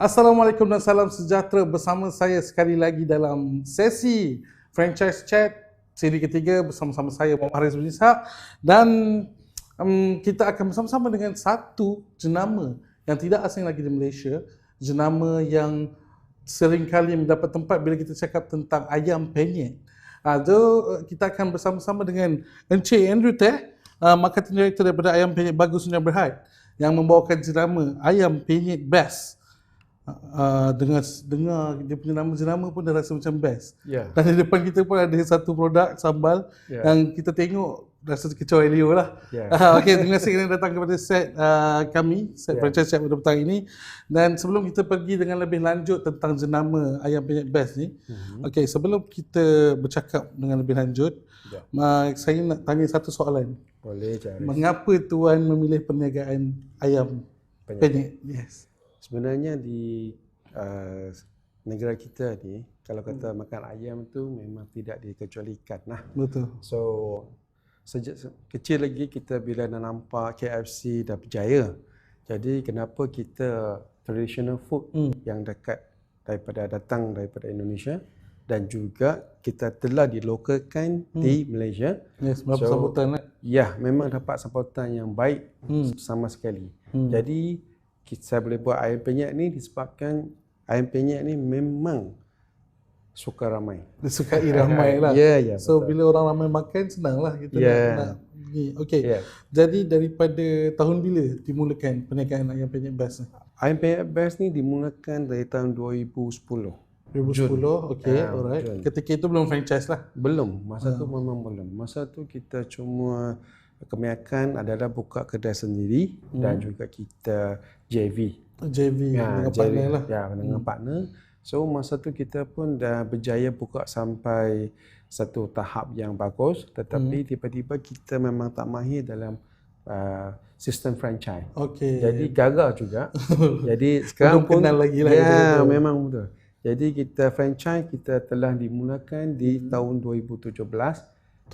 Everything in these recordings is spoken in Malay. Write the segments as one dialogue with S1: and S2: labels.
S1: Assalamualaikum dan salam sejahtera, bersama saya sekali lagi dalam sesi Franchise Chat siri ketiga bersama-sama saya Muhammad Haris bin Ishaq, dan kita akan bersama-sama dengan satu jenama yang tidak asing lagi di Malaysia, jenama yang sering kali mendapat tempat bila kita cakap tentang ayam penyet. Kita akan bersama-sama dengan Encik Andrew Teh, Marketing Director daripada Ayam Penyet Bagus Dunia Berhad, yang membawakan jenama Ayam Penyet Best. Dengar dia punya nama-jenama pun dah rasa macam best. Dan di depan kita pun ada satu produk sambal yang kita tengok rasa kecoh Elio lah. Okey, terima kasih kerana datang kepada set kami, set Franchise Chat pada petang ini. Dan sebelum kita pergi dengan lebih lanjut tentang jenama Ayam Penyet Best ni, okey, sebelum kita bercakap dengan lebih lanjut, saya nak tanya satu soalan.
S2: Boleh, Charis.
S1: Mengapa tuan memilih perniagaan ayam penyet? Yes.
S2: Sebenarnya di negara kita ni, kalau kata makan ayam tu memang tidak dikecualikan lah.
S1: Betul.
S2: So sejak kecil lagi kita bila dah nampak KFC dah berjaya, jadi kenapa kita traditional food yang datang daripada Indonesia dan juga kita telah dilokalkan di Malaysia.
S1: Yes, berapa sambutan lah.
S2: Ya, memang dapat sambutan yang baik sama sekali. Jadi saya boleh buat ayam penyet ni disebabkan ayam penyet ni memang suka ramai.
S1: Disukai ramai lah.
S2: Ya,
S1: so
S2: betul.
S1: bila orang ramai makan, senang lah kita nak ni. Okey. Jadi daripada tahun bila dimulakan perniagaan Ayam Penyet Best ni?
S2: Ayam Penyet Best ni dimulakan dari tahun 2010.
S1: 2010, okey, alright.
S2: Jun.
S1: Ketika itu belum franchise lah?
S2: Belum, masa tu memang belum. Masa tu kita cuma kebanyakan adalah buka kedai sendiri dan juga kita JV
S1: dengan partner lah.
S2: Ya, dengan partner. So masa tu kita pun dah berjaya buka sampai satu tahap yang bagus, tetapi tiba-tiba kita memang tak mahir dalam sistem franchise.
S1: Okey.
S2: Jadi gagal juga. Jadi sekarang
S1: belum
S2: pun
S1: kenal lagi lah.
S2: Ya, memang betul. Jadi kita franchise kita telah dimulakan di tahun 2017,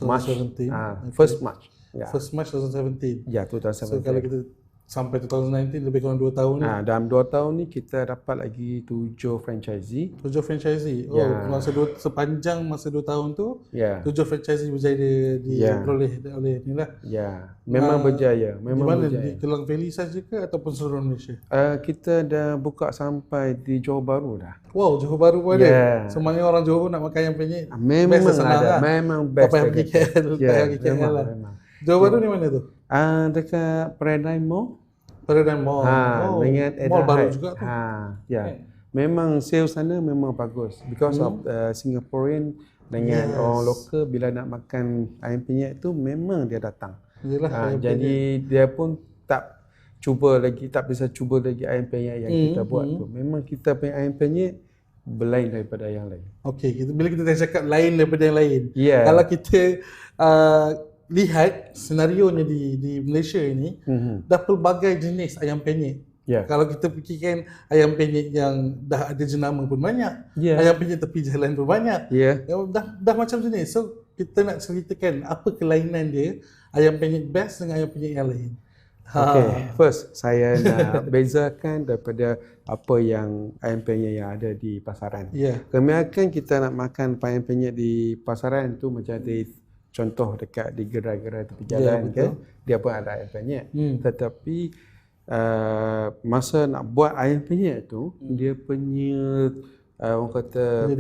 S2: March,
S1: 2017.
S2: First March.
S1: First March 2017.
S2: Ya, 2017.
S1: So kalau kita sampai 2019, lebih kurang 2 tahun ni.
S2: Dalam 2 tahun ni kita dapat lagi 7 franchisee.
S1: 7 franchisee. Oh, sepanjang masa 2 tahun tu, 7 franchisee berjaya diperoleh oleh ni lah.
S2: Ya, memang berjaya. Memang
S1: di mana?
S2: berjaya.
S1: Di Kelang Valley saja ke ataupun seluruh Malaysia?
S2: Kita dah buka sampai di Johor Bahru dah.
S1: Wow, Johor Bahru pun ada. Semuanya orang Johor nak makan ayam penyet.
S2: Memang
S1: best
S2: ada.
S1: Lah.
S2: Memang best.
S1: Tak payah pergi KL.
S2: Memang.
S1: Johor Bahru ni mana tu?
S2: Dekat Paradigm Mall.
S1: Paradigm Mall.
S2: Dengan
S1: mall baru juga tu.
S2: Memang sales sana memang bagus because of Singaporean dengan orang lokal bila nak makan ayam penyet tu memang dia datang.
S1: Yelah,
S2: jadi dia pun tak bisa cuba lagi ayam penyet yang kita buat tu. Memang kita punya ayam penyet berlain daripada yang lain.
S1: Okey, bila kita cakap lain daripada yang lain.
S2: Yeah.
S1: Kalau kita lihat senarionya di Malaysia ini, dah pelbagai jenis ayam penyet. Kalau kita fikirkan ayam penyet yang dah ada jenama pun banyak. Ayam penyet tepi jalan pun banyak. Dah macam jenis. So kita nak ceritakan apa kelainan dia Ayam Penyet Best dengan ayam penyet yang lain.
S2: Okay, first saya nak bezakan daripada apa yang ayam penyet yang ada di pasaran. Kebanyakan kita nak makan ayam penyet di pasaran tu macam di contoh dekat di gerai-gerai tepi jalan kan, dia pun ada ayam penyet. Tetapi masa nak buat ayam penyet tu, dia punya orang kata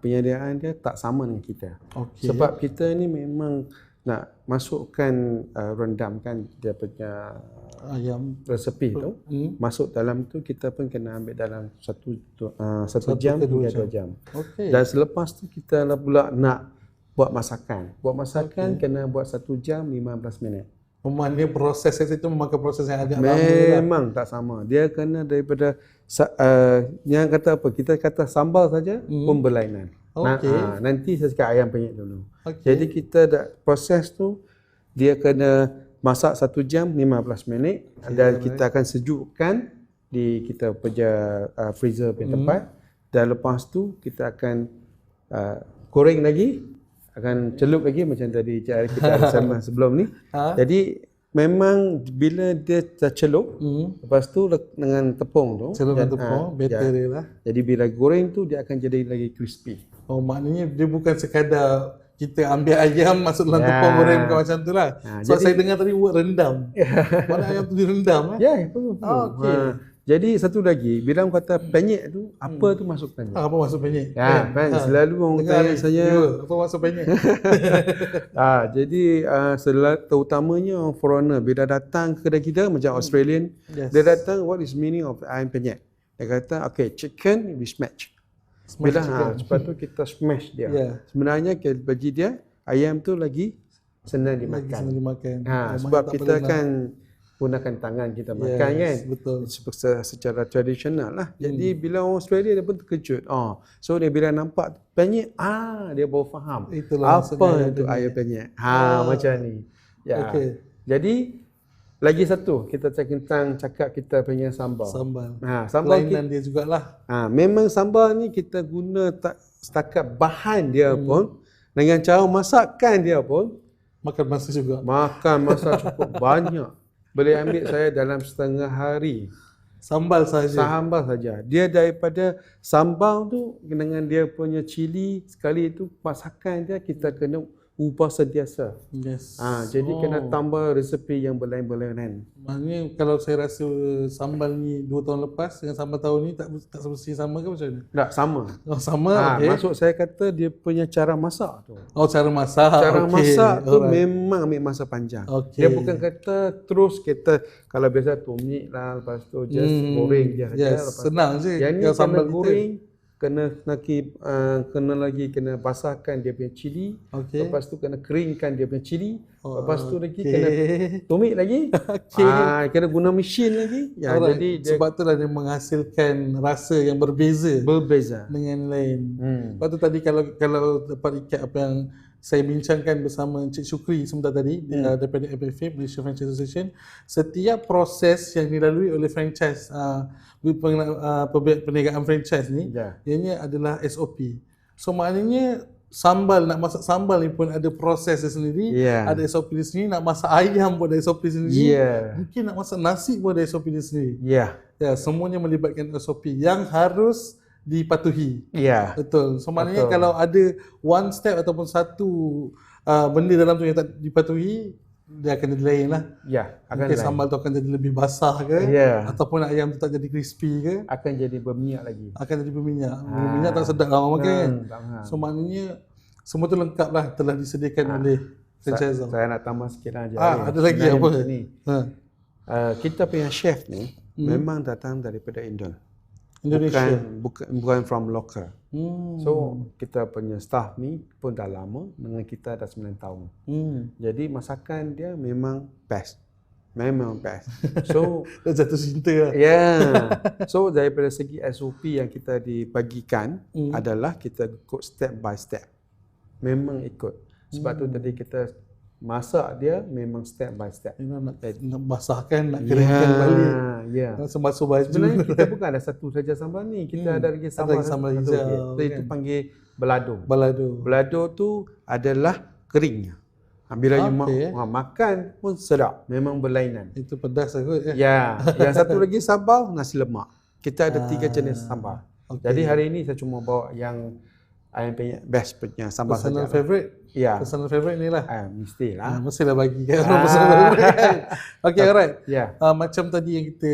S2: penyediaan dia tak sama dengan kita. Sebab kita ni memang nak masukkan rendamkan dia punya
S1: ayam
S2: resepi tu masuk dalam tu, kita pun kena ambil dalam satu jam hingga 2 jam. Dan selepas tu kita pula nak buat masakan. Kena buat 1 jam 15 minit.
S1: Maknanya proses itu memakan proses yang agak lama.
S2: Memang tak sama. Dia kena daripada yang kata apa? Kita kata sambal saja pun berlainan. Nanti saya cakap ayam penyet dulu. Jadi kita proses tu dia kena masak 1 jam 15 minit dan kita akan sejukkan di kita punya freezer punya tempat, dan lepas tu kita akan goreng lagi, akan celup lagi macam tadi kita ada sebelum ni. Jadi memang bila dia dah celup, lepas tu dengan tepung tu,
S1: Celupkan tepung, batter dia lah.
S2: jadi bila goreng tu dia akan jadi lagi crispy.
S1: Oh, maknanya dia bukan sekadar kita ambil ayam masuk dalam tepung goreng, bukan macam tu lah. So saya dengar tadi word rendam. Mana ayam tu direndam
S2: Betul.
S1: okey.
S2: Jadi satu lagi, bila orang kata penyet tu, apa tu masuk penyet?
S1: Apa maksud penyet?
S2: Kan, selalu orang tanya saya,
S1: apa maksud penyet?
S2: jadi terutamanya orang foreigner bila datang ke kedai kita macam Australian, dia datang, what is meaning of ayam penyet? Dia kata, okay, chicken we smash. Bila lepas tu kita smash dia. Sebenarnya bagi dia ayam tu lagi senang dimakan. Sebab kita kan gunakan tangan kita makan kan.
S1: Betul.
S2: Secara tradisional lah. Jadi bila orang Australia dia pun terkejut. So dia bila nampak penyet, dia baru faham.
S1: Itulah
S2: apa itu ayam penyet. Macam ni.
S1: Okay.
S2: Jadi lagi satu kita cakap kita punya sambal.
S1: Sambal kelainan dia jugalah.
S2: Memang sambal ni kita guna setakat bahan dia pun, dengan cara masakkan dia pun
S1: makan masa juga.
S2: Makan masa cukup banyak. Boleh ambil saya dalam setengah hari.
S1: Sambal saja.
S2: Dia daripada sambal tu dengan dia punya cili sekali itu masakan dia kita kena ubah sentiasa. Jadi kena tambah resepi yang berlain-berlainan.
S1: Maknanya kalau saya rasa sambal ni 2 tahun lepas dengan sambal tahun ni tak semestinya sama ke macam mana?
S2: Tak, sama.
S1: Sama.
S2: Maksud saya kata dia punya cara masak tu.
S1: Cara masak.
S2: Cara masak tu memang ambil masa panjang. Dia bukan kata terus kita kalau biasa tumis lah, lepas tu just goreng je.
S1: Senang je.
S2: Yang ni sambal goreng kena basahkan dia punya cili, lepas tu kena keringkan dia punya cili, lepas tu lagi kena tumis lagi, kena guna mesin lagi. Jadi
S1: sebab itulah dia menghasilkan rasa yang berbeza dengan lain. Lepas tu tadi kalau dapat ikat apa yang saya bincangkan bersama Encik Syukri sebentar tadi daripada MFA, Malaysia Franchise Association, setiap proses yang dilalui oleh franchise perniagaan franchise ni ianya adalah SOP. So maknanya nak masak sambal ni pun ada proses dia sendiri, ada SOP dia sendiri. Nak masak ayam pun ada SOP dia sendiri, mungkin nak masak nasi pun ada SOP dia sendiri. Semuanya melibatkan SOP yang harus dipatuhi. Betul. So maknanya kalau ada one step ataupun satu benda dalam tu yang tak dipatuhi, dia akan jadi lain lah. Mungkin sambal tu akan jadi lebih basah ke, ataupun ayam tu tak jadi crispy ke,
S2: akan jadi berminyak lagi.
S1: Berminyak tak sedap lah orang makan kan. So maknanya semua tu lengkap lah, telah disediakan oleh franchisor.
S2: Saya nak tambah sikit lah.
S1: Ada lagi apa?
S2: Kita punya chef ni memang datang daripada Indonesia. Bukan from local. So kita punya staff ni pun dah lama dengan kita dah 9 tahun. Jadi masakan dia memang best. So
S1: dah jatuh cinta lah.
S2: So daripada segi SOP yang kita dibagikan adalah kita ikut step by step. Memang ikut. Sebab tu tadi kita masak dia memang step by step.
S1: Nak basahkan, nak keringkan balik. Sebasuh baju.
S2: Sebenarnya kita bukan ada satu saja sambal ni. Kita ada lagi sambal
S1: hijau.
S2: Itu panggil balado.
S1: Balado
S2: tu adalah keringnya. Bila you makan pun sedap. Memang berlainan.
S1: Itu pedas kot.
S2: Yang satu lagi sambal nasi lemak. Kita ada 3 jenis sambal. Jadi hari ini saya cuma bawa yang ayam penyet best punya sambal saja.
S1: Personal favorite? Personal favorite ni lah.
S2: Mestilah.
S1: Mestilah bagi kan personal favorite. Okay, alright. Macam tadi yang kita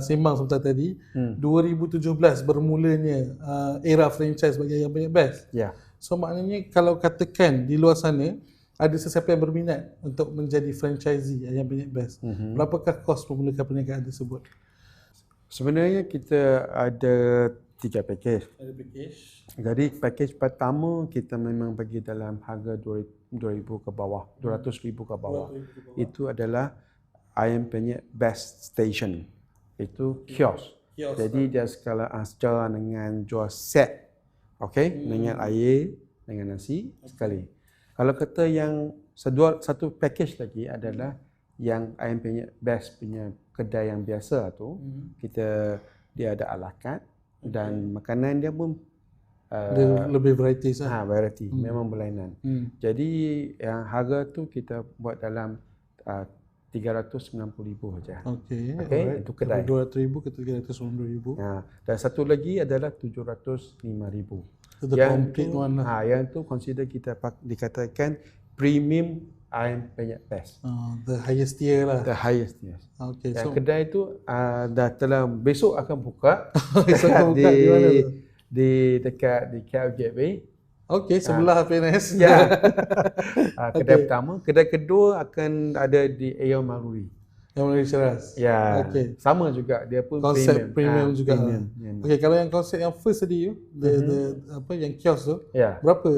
S1: sembang sebentar tadi, 2017 bermulanya era franchise bagi ayam penyet best. So maknanya kalau katakan di luar sana ada sesiapa yang berminat untuk menjadi franchisee ayam penyet best, berapakah kos memulakan perniagaan tersebut?
S2: Sebenarnya kita ada 3 package. Jadi package pertama kita memang bagi dalam harga 2,000 ke bawah, 200,000 ke bawah. Itu adalah ayam penyet best station. Itu kios. Jadi dia secara dengan jual set. Dengan air, dengan nasi sekali. Kalau kata yang satu package lagi adalah yang ayam penyet best punya kedai yang biasa tu, dia ada ala carte dan makanan dia pun
S1: dia lebih varieties lah.
S2: Memang berlainan. Jadi yang harga tu kita buat dalam 390,000 saja.
S1: Okey.
S2: Okey, itu kedai.
S1: 200,000 ke 390,000.
S2: Ya, dan satu lagi adalah 705,000.
S1: Itu the complete one lah.
S2: yang tu consider kita dikatakan premium ayam penyet best.
S1: The highest tier lah.
S2: The highest, yes.
S1: Okey,
S2: Yang
S1: so
S2: kedai tu dah telah besok akan buka.
S1: Besok akan buka di mana tu?
S2: Dekat di KL Gateway.
S1: okey, sebelah PNS.
S2: Ya. Kedai pertama, kedai kedua akan ada di Aeon Maruri.
S1: Yang Melayu Ceras.
S2: Ya.
S1: Okey.
S2: Sama juga, dia pun
S1: Konsep premium juga.
S2: Premium.
S1: Okey, kalau yang konsep yang first tadi tu, the apa yang kios tu,
S2: Ya.
S1: berapa?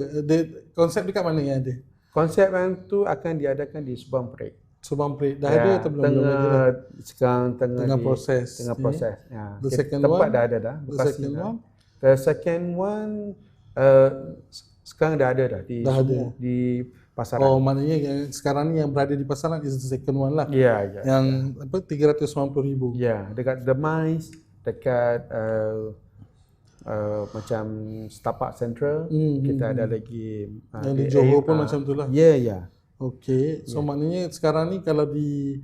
S1: Konsep dekat mana yang ada?
S2: Konsep yang tu akan diadakan di Subang Parade.
S1: Subang Parade dah ada atau belum?
S2: Sekarang tengah
S1: proses.
S2: Tengah proses. Ya.
S1: The second
S2: tempat
S1: one?
S2: dah ada dah.
S1: The
S2: Bekasi
S1: second
S2: dah.
S1: one?
S2: The second one sekarang dah ada dah di
S1: Dah ada.
S2: di pasaran.
S1: Oh, maknanya yang sekarang ni yang berada di pasaran is the second one lah.
S2: Ya, ya.
S1: Yang apa 390,000.
S2: Ya, dekat The Mice, dekat macam Setapak Central, kita ada lagi
S1: Yang di Johor pun macam tu lah.
S2: Ya, ya.
S1: Okey, so maknanya sekarang ni kalau di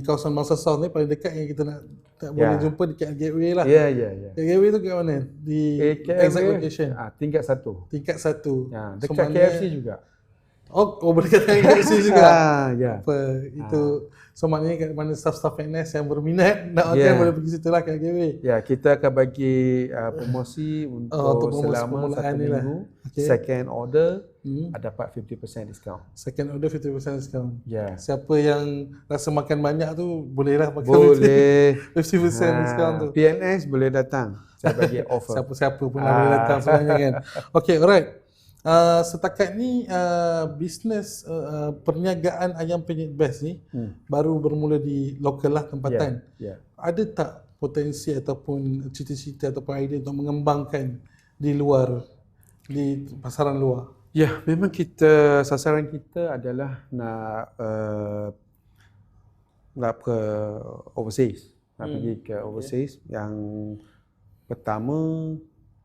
S1: kawasan Mangsa South ni paling dekat yang kita nak boleh jumpa di KL Gateway lah.
S2: Ya, ya, ya.
S1: KL Gateway tu kat mana? Di exact location.
S2: Tingkat 1.
S1: Tingkat 1.
S2: Ya, dekat KFC juga.
S1: Oh, boleh katakan KFC juga.
S2: Ya.
S1: Apa itu so maknanya kat mana staff-staff PNS yang berminat nak makan boleh pergi situ lah KL Gateway.
S2: Ya, kita akan bagi promosi untuk
S1: promosi
S2: selama
S1: permulaan
S2: 1
S1: ni lah.
S2: minggu.
S1: Okay.
S2: Second order dapat 50% discount.
S1: Second order 50% discount.
S2: Ya.
S1: Siapa yang rasa makan banyak tu bolehlah makan
S2: Boleh.
S1: 50% discount tu.
S2: PNS boleh datang. Saya bagi offer.
S1: Siapa-siapa pun boleh datang sebenarnya kan. Okay, alright. Setakat ni bisnes perniagaan ayam penyet best ni baru bermula di lokal lah tempatan.
S2: Ya.
S1: Ada tak potensi ataupun cita-cita ataupun idea untuk mengembangkan di luar, di pasaran luar?
S2: Ya, memang sasaran kita adalah nak ke overseas. Nak pergi ke overseas. Yang pertama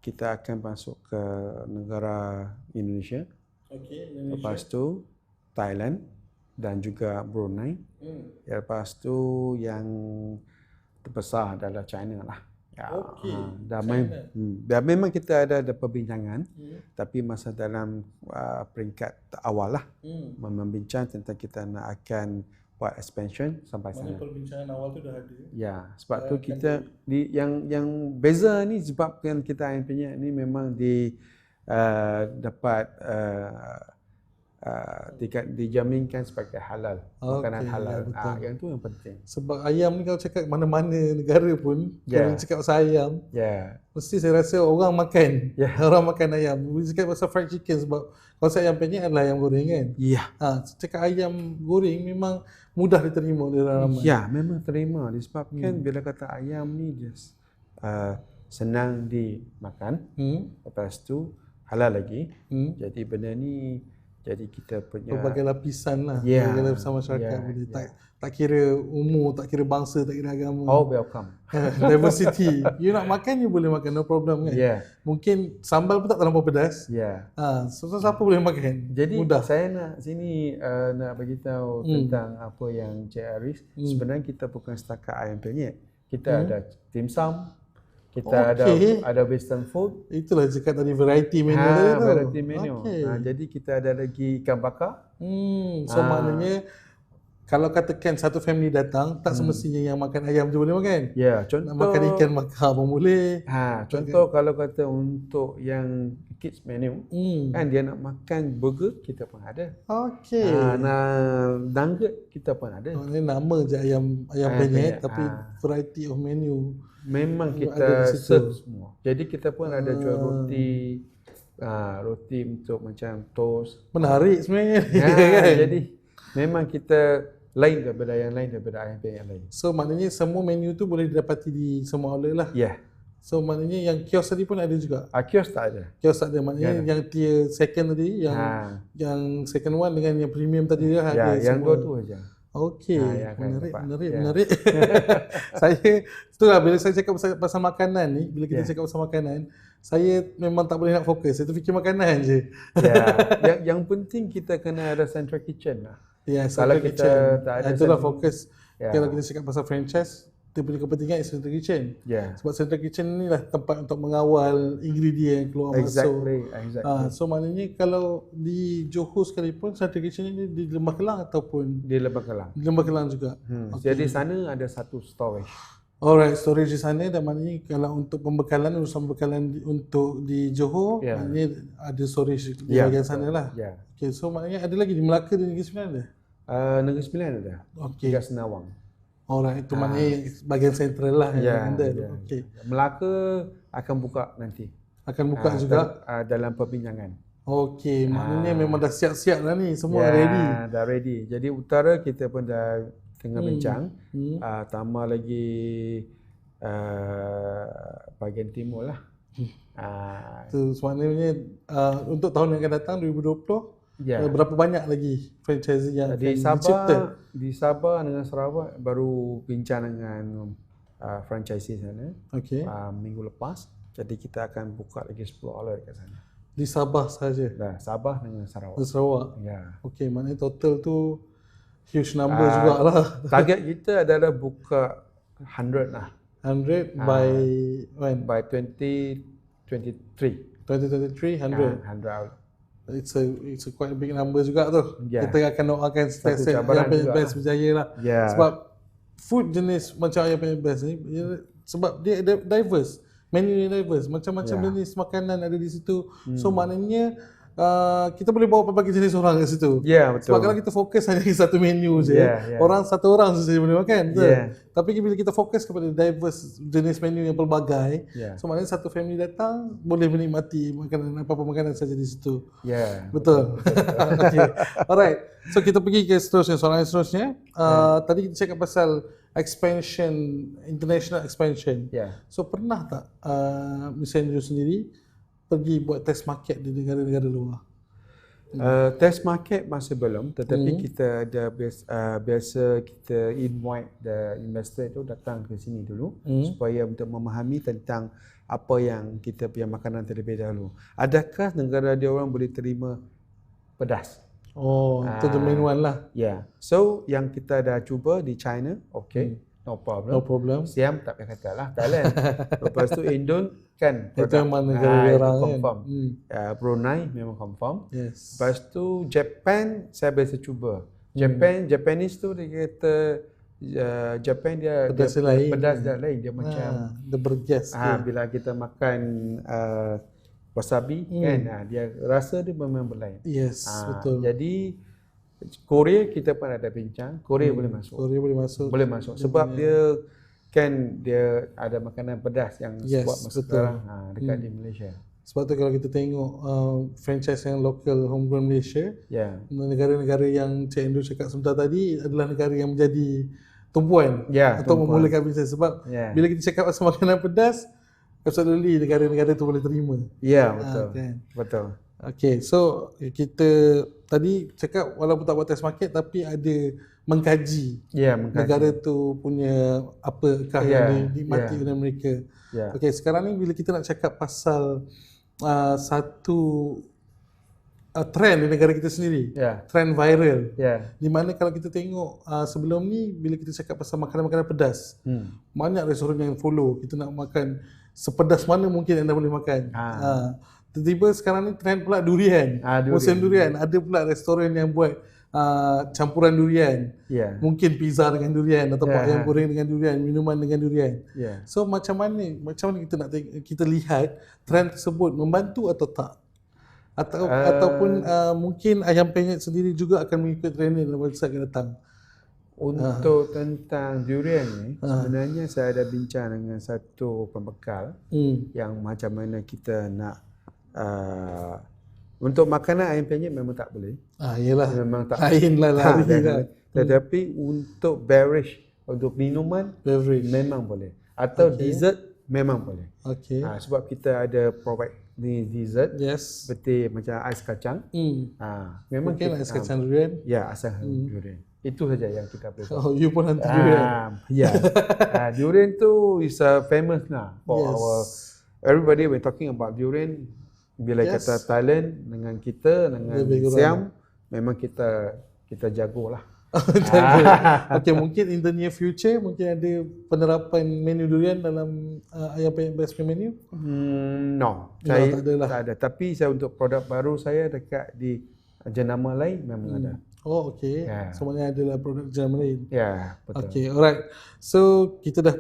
S2: kita akan masuk ke negara Indonesia. Indonesia. Lepas tu Thailand dan juga Brunei. Lepas tu yang terbesar adalah China lah. Ya, dah memang kita ada perbincangan, tapi masa dalam peringkat awal lah, membincang tentang kita nak akan buat expansion sampai sana.
S1: Perbincangan awal tu dah ada.
S2: Ya, sebab tu kita yang beza ni sebabkan kita ayam penyet ni memang dapat dijaminkan sebagai halal, makanan halal. Yang tu yang penting.
S1: Sebab ayam ni kalau cakap mana-mana negara pun, kalau cakap pasal ayam, mesti saya rasa orang makan. Orang makan ayam. Kita cakap pasal fried chicken sebab konsep ayam penyet adalah ayam goreng kan. Cakap ayam goreng memang mudah diterima oleh ramai.
S2: Ya, memang terima disebabkan bila kata ayam ni just senang dimakan. Lepas tu halal lagi. Jadi benda ni jadi kita punya
S1: berbagai lapisan lah. Berbagai lapisan masyarakat boleh. Tak kira umur, tak kira bangsa, tak kira agama.
S2: Oh, welcome.
S1: Diversity. You nak makan, you boleh makan, no problem kan. Mungkin sambal pun tak terlalu pedas. So siapa boleh makan.
S2: Jadi
S1: mudah.
S2: Saya nak bagi tahu tentang apa yang Cik Aris. Sebenarnya kita bukan setakat ayam penyet. Kita ada dim sum. Kita ada western food.
S1: Itulah cakap tadi variety menu tadi tu.
S2: Variety menu. Jadi kita ada lagi ikan bakar.
S1: So maknanya kalau katakan satu family datang, tak semestinya yang makan ayam je boleh makan.
S2: Ya, contoh
S1: nak makan ikan bakar pun boleh.
S2: Contoh kalau kata untuk yang kids menu, kan dia nak makan burger, kita pun ada. Nak nugget, kita pun ada.
S1: Maknanya nama je ayam penyet, tapi variety of menu.
S2: Memang kita serve semua. Jadi kita pun ada jual roti, roti untuk macam toast.
S1: Menarik sebenarnya.
S2: Kan? Jadi memang kita lain daripada yang lain, daripada ayam penyet yang lain.
S1: So maknanya semua menu tu boleh didapati di semua outlet lah.
S2: Ya.
S1: So maknanya yang kios tadi pun ada juga.
S2: Kios tak ada.
S1: Kios tak ada. Maknanya yang tier second tadi, yang second one dengan yang premium tadi dia ada
S2: yang
S1: semua.
S2: dua tu aja.
S1: Okey, menarik. Saya itulah bila saya cakap pasal makanan ni, bila kita cakap pasal makanan, saya memang tak boleh nak fokus. Saya terfikir makanan je.
S2: Yang penting kita kena ada central kitchen lah.
S1: Yes,
S2: Kalau
S1: central
S2: kita
S1: kitchen.
S2: tak ada
S1: Itulah
S2: central-
S1: fokus.
S2: Ya.
S1: Kalau kita cakap pasal franchise, dia punya kepentingan is central kitchen.
S2: Ya.
S1: Sebab central kitchen ni lah tempat untuk mengawal ingredient keluar masuk.
S2: Exactly.
S1: So maknanya kalau di Johor sekalipun central kitchen ni di Lembah Kelang ataupun
S2: Di Lembah Kelang.
S1: di Lembah Kelang juga.
S2: Jadi sana ada satu storage.
S1: Alright, storage di sana dan maknanya kalau untuk pembekalan, urusan pembekalan untuk di Johor,
S2: Ya.
S1: maknanya ada storage di
S2: Ya,
S1: bahagian sana lah.
S2: Ya.
S1: Okay, so maknanya ada lagi di Melaka di Negeri Sembilan ada?
S2: Negeri Sembilan ada.
S1: Okay.
S2: Tiga Senawang.
S1: Alright, itu maknanya bahagian sentral lah yang ada. Okay.
S2: Melaka akan buka nanti.
S1: Akan buka juga.
S2: Dalam perbincangan.
S1: Okey, maknanya memang dah siap-siap lah ni, semua
S2: Ya,
S1: ready.
S2: dah ready. Jadi utara kita pun dah tengah bincang. Tambah lagi bahagian timur lah.
S1: So, maknanya untuk tahun yang akan datang 2020,
S2: Ya.
S1: berapa banyak lagi franchise yang
S2: Di
S1: akan dicipta?
S2: Sabah dengan Sarawak baru bincang dengan franchisee sana
S1: Okey.
S2: minggu lepas. Jadi kita akan buka lagi 10 outlet kat sana.
S1: Di Sabah saja.
S2: Dah, Sabah dengan Sarawak.
S1: Di Sarawak.
S2: Ya.
S1: Okey, maknanya total tu huge number jugalah.
S2: Target kita adalah buka 100 lah
S1: 100 by when?
S2: by 2023.
S1: 2023, 100.
S2: 100 outlet.
S1: It's a quite a big number juga tu.
S2: Ya.
S1: Kita akan doakan setiap
S2: cabaran
S1: yang penyet
S2: juga.
S1: best berjaya lah.
S2: Ya.
S1: Sebab food jenis macam ayam penyet best ni, sebab dia diverse. Menu dia diverse. Macam-macam jenis makanan ada di situ. So maknanya kita boleh bawa berbagai jenis orang ke situ.
S2: Ya, betul.
S1: Sebab kalau kita fokus hanya di satu menu je,
S2: Ya.
S1: satu orang saja boleh makan. Betul?
S2: Ya.
S1: Tapi bila kita fokus kepada diverse jenis menu yang pelbagai,
S2: Ya.
S1: so maknanya satu family datang boleh menikmati makanan apa-apa makanan saja di situ.
S2: Ya.
S1: Betul. Okay. Alright. So kita pergi ke seterusnya, soalan seterusnya. Tadi kita cakap pasal expansion, international expansion.
S2: Ya.
S1: So pernah tak Miss Andrew sendiri pergi buat test market di negara-negara luar?
S2: Test market masih belum, tetapi kita ada biasa kita invite the investor itu datang ke sini dulu supaya untuk memahami tentang apa yang kita punya makanan terlebih dahulu. Adakah negara dia orang boleh terima pedas?
S1: Oh, itu the main one lah.
S2: Yeah. So yang kita dah cuba di China, okay, no problem.
S1: No problem.
S2: Siam tak payah kata lah, Thailand. Lepas tu Indon kan.
S1: Itu yang mana negara
S2: itu
S1: orang kan.
S2: confirm. Brunei memang confirm.
S1: Yes.
S2: Lepas tu Japan saya biasa cuba. Japanese tu dia kata Japan dia
S1: Pedas lain.
S2: Pedas dia lain. Dia macam
S1: Dia bergas.
S2: bila kita makan wasabi kan, dia rasa dia memang berlain.
S1: Yes, betul.
S2: Jadi Korea kita pun ada bincang, Korea boleh masuk.
S1: Korea boleh masuk.
S2: Boleh masuk sebab dia kan dia ada makanan pedas yang buat masa sekarang dekat di Malaysia.
S1: Sebab tu kalau kita tengok franchise yang local homegrown Malaysia,
S2: Ya.
S1: negara-negara yang Cik Andrew cakap sebentar tadi adalah negara yang menjadi tumpuan atau memulakan bisnes. Sebab bila kita cakap pasal makanan pedas, absolutely negara-negara tu boleh terima.
S2: Ya, betul.
S1: Kan?
S2: Betul.
S1: Okay, so kita tadi cakap walaupun tak buat test market tapi ada mengkaji negara tu punya apakah yang dinikmati oleh mereka. Okay, sekarang ni bila kita nak cakap pasal satu trend di negara kita sendiri, trend viral, di mana kalau kita tengok sebelum ni bila kita cakap pasal makanan-makanan pedas, banyak restoran yang follow, kita nak makan sepedas mana mungkin anda boleh makan. Tiba-tiba sekarang ni trend pula durian. Musim durian. Ada pula restoran yang buat campuran durian. Mungkin pizza dengan durian atau ayam goreng dengan durian, minuman dengan durian. So macam mana kita nak kita lihat trend tersebut membantu atau tak? Ataupun mungkin ayam penyet sendiri juga akan mengikut trend ini dalam masa akan datang.
S2: Untuk tentang durian ni, sebenarnya saya ada bincang dengan satu pembekal yang macam mana kita nak untuk makanan ayam penyet memang tak boleh.
S1: Yelah.
S2: Memang tak.
S1: Lain lah lari lah.
S2: Tetapi untuk beverage, untuk minuman memang boleh. Atau dessert memang boleh.
S1: Okay.
S2: Sebab kita ada provide ni dessert.
S1: Yes.
S2: Seperti macam ais kacang. Memang
S1: mungkin ais kacang durian.
S2: Ya, asal durian. Itu saja yang kita boleh buat.
S1: Oh, you pun hantu durian.
S2: Ya. Durian tu is famous lah for our everybody when talking about durian. Bila kata Thailand dengan kita dengan Siam, memang kita kita jago lah.
S1: Okay, mungkin in the near future mungkin ada penerapan menu durian dalam ayam penyet best menu?
S2: No,
S1: tak ada lah.
S2: tak ada. Tapi saya untuk produk baru saya dekat di jenama lain memang ada.
S1: Oh, okay. So maknanya adalah produk jenama lain.
S2: Ya, betul.
S1: Okay, alright. So kita dah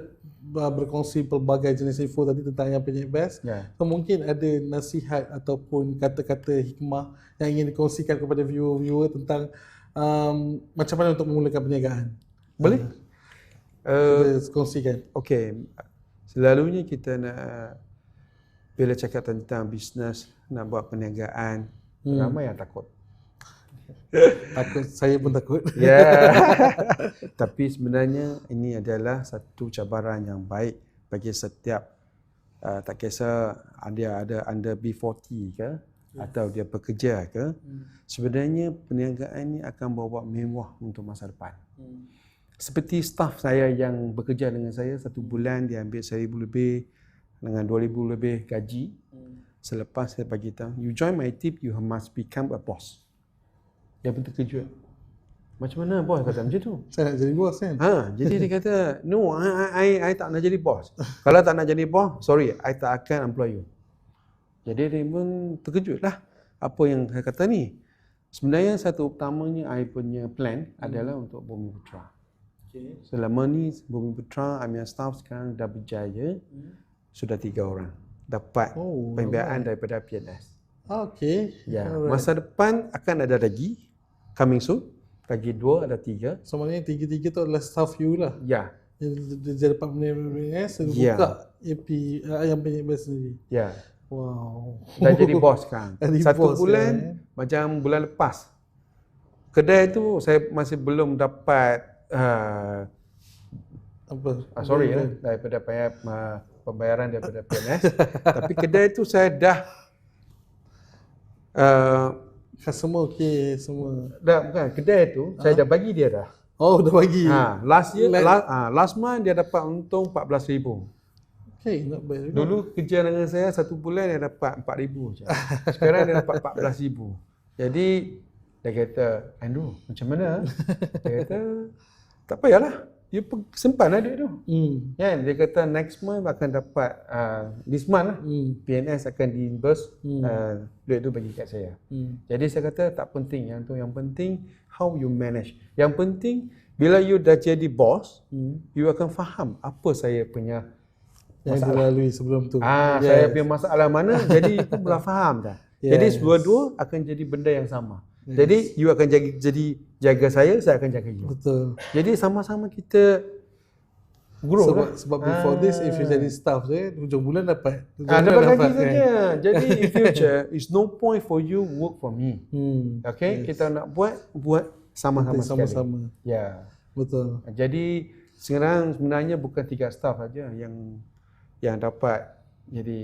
S1: berkongsi pelbagai jenis info tadi tentang ayam penyet best. So mungkin ada nasihat ataupun kata-kata hikmah yang ingin dikongsikan kepada viewer-viewer tentang macam mana untuk memulakan perniagaan. Boleh? Kita kongsikan.
S2: Okay. Selalunya kita nak, bila cakap tentang bisnes, nak buat perniagaan, ramai yang takut.
S1: Takut, saya pun takut.
S2: Tapi sebenarnya ini adalah satu cabaran yang baik bagi setiap, tak kisah dia ada under B40 ke, atau dia bekerja ke, sebenarnya perniagaan ini akan bawa mewah untuk masa depan. Seperti staff saya yang bekerja dengan saya, 1 bulan dia ambil 1,000 lebih dengan 2,000 lebih gaji. Selepas saya bagi tahu, you join my team, you must become a boss. Dia pun terkejut. Macam mana bos kata macam tu?
S1: Saya nak jadi bos kan?
S2: Jadi dia kata, no, I tak nak jadi bos. Kalau tak nak jadi bos, sorry, I tak akan employ you. Jadi dia pun terkejut lah. Apa yang saya kata ni? Sebenarnya satu utamanya I punya plan adalah untuk Bumi Putra. Selama ni Bumi Putra, I punya staff sekarang dah berjaya. Sudah 3 orang. Dapat pembiayaan daripada PNS. Masa depan akan ada lagi. Coming soon. Lagi 2 ada 3.
S1: So maknanya 3 tu adalah staff you lah?
S2: Ya.
S1: Dia dapat PNS, buka AP ayam penyet best sendiri?
S2: Ya.
S1: Wow.
S2: Dah jadi bos sekarang. 1 bulan, macam bulan lepas. Kedai tu saya masih belum dapat daripada pembayaran daripada PNS. Tapi kedai tu saya dah
S1: customer okey semua.
S2: Dah bukan, kedai tu saya dah bagi dia dah.
S1: Oh, dah bagi.
S2: Last month dia dapat untung 14,000.
S1: Okay, not bad.
S2: Dulu kerja dengan saya 1 bulan dia dapat 4,000 je. Sekarang dia dapat 14,000. Jadi dia kata, Andrew, macam mana? Dia kata, tak payahlah. Dia simpan lah duit tu. Dia kata next month akan dapat, this month lah, PNS akan reimburse duit tu bagi kat saya. Jadi saya kata tak penting yang tu. Yang penting how you manage. Yang penting bila you dah jadi boss, you akan faham apa saya punya
S1: yang dilalui sebelum tu.
S2: Saya punya masalah mana, jadi you pun dah faham dah. Jadi dua-dua akan jadi benda yang sama. Jadi you akan jadi jaga saya akan jaga you.
S1: Betul.
S2: Jadi sama-sama kita grow
S1: sebab before this, if you jadi staff je, hujung bulan dapat.
S2: Dapat gaji saja. Jadi in future, it's no point for you work for me. Okay, kita nak buat sama-sama sekali. Ya.
S1: Betul.
S2: Jadi sebenarnya bukan 3 staff saja yang dapat jadi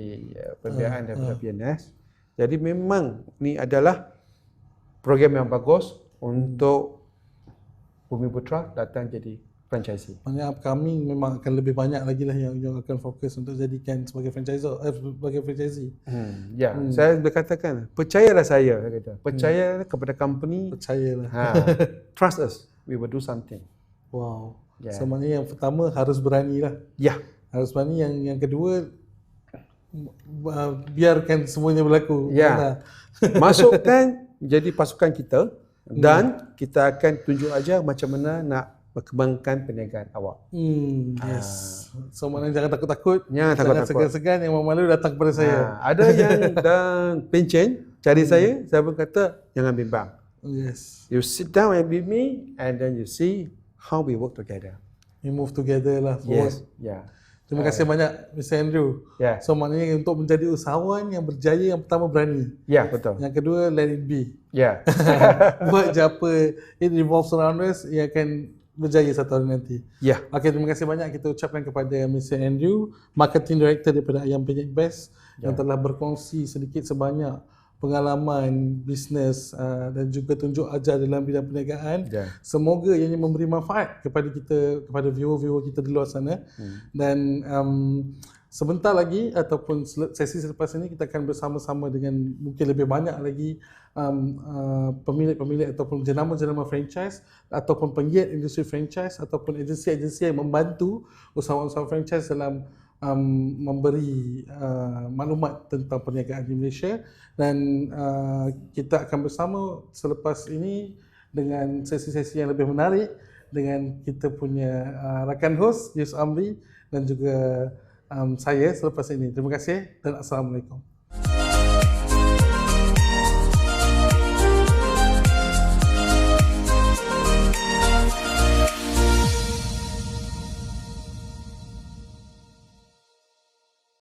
S2: pembiayaan daripada PNS. Jadi memang ni adalah program yang bagus untuk Bumi Putra datang jadi franchisee.
S1: Maksudnya upcoming memang akan lebih banyak lagi lah yang akan fokus untuk jadikan sebagai franchisee.
S2: Saya berkatakan, percayalah saya kata. Percayalah kepada company.
S1: Percayalah.
S2: Trust us, we will do something.
S1: Wow. So maknanya yang pertama harus berani lah. Harus berani. Yang kedua, biarkan semuanya berlaku.
S2: Masukkan jadi pasukan kita dan kita akan tunjuk aja macam mana nak berkembangkan perniagaan awak. So maknanya jangan takut-takut. Jangan segan-segan, yang malu datang kepada saya. Ada yang dah pencen cari saya pun kata jangan bimbang. You sit down and with me and then you see how we work together.
S1: We move together lah. Terima kasih banyak Mr. Andrew. So maknanya untuk menjadi usahawan yang berjaya, yang pertama berani.
S2: Betul.
S1: Yang kedua, let it be. Buat je apa it revolves around us, ia akan berjaya satu hari nanti. Okay, terima kasih banyak kita ucapkan kepada Mr. Andrew, Marketing Director daripada Ayam Penyet Best, yang telah berkongsi sedikit sebanyak pengalaman bisnes dan juga tunjuk ajar dalam bidang perniagaan. Semoga ianya memberi manfaat kepada kita, kepada viewer-viewer kita di luar sana. Dan sebentar lagi ataupun sesi selepas ini kita akan bersama-sama dengan mungkin lebih banyak lagi pemilik-pemilik ataupun jenama-jenama franchise ataupun penggiat industri franchise ataupun agensi-agensi yang membantu usahawan-usahawan franchise dalam memberi maklumat tentang perniagaan di Malaysia, dan kita akan bersama selepas ini dengan sesi-sesi yang lebih menarik dengan kita punya rakan host Yus Amri dan juga saya selepas ini. Terima kasih dan Assalamualaikum.